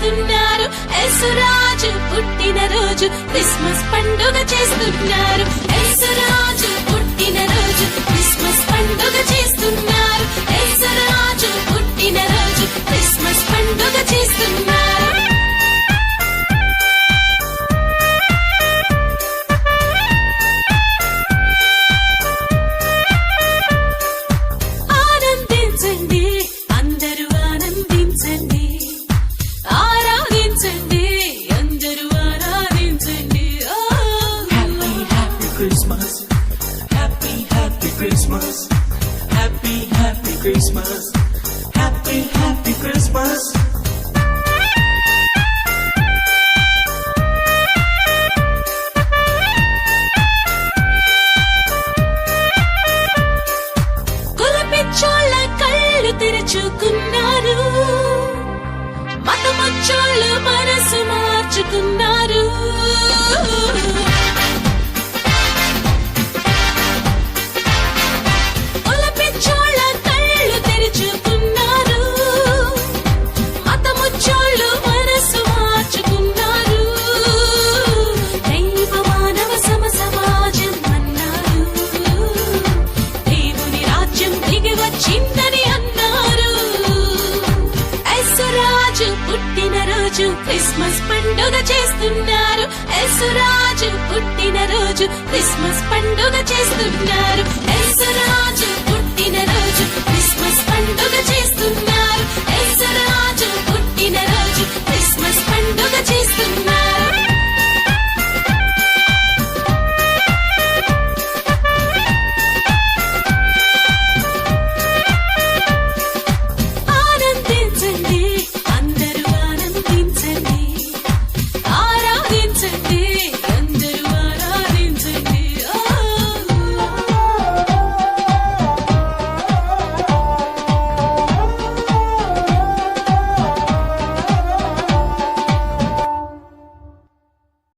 చేస్తున్నారు. యేసురాజు పుట్టినరోజు క్రిస్మస్ పండుగ చేస్తున్నారు. యేసురాజు పుట్టినరోజు క్రిస్మస్ పండుగ చేస్తున్నారు. యేసురాజు పుట్టినరోజు క్రిస్మస్ పండుగ చేస్తున్నారు. ఆనందించండి, అందరూ ఆనందించండి, ఆరాధించండి, అందరూ ఆరాధించండి. Happy, happy Christmas. Happy, happy Christmas. Happy, happy Christmas. Happy, happy Christmas. కులపిచ్చోళ్ళ కళ్ళు తెరుచుకున్నారు, మతమచ్చోళ్ళు మనసు మార్చుకున్నారు. కులపిచ్చోళ్ళ కళ్ళు తెరుచుకున్నారు, మతమచ్చోళ్ళు మనసు మార్చుకున్నారు. దైవ మానవ సమాజం అన్నారు, దేవుని రాజ్యం దిగి వచ్చిందని అన్నారు. యేసురాజు పుట్టినరోజు క్రిస్మస్ పండుగ చేస్తున్నారు. యేసురాజు పుట్టినరోజు క్రిస్మస్ పండుగ చేస్తున్నారు. యేసురాజు పుట్టినరోజు క్రిస్మస్ పండుగ చేస్తున్నారు.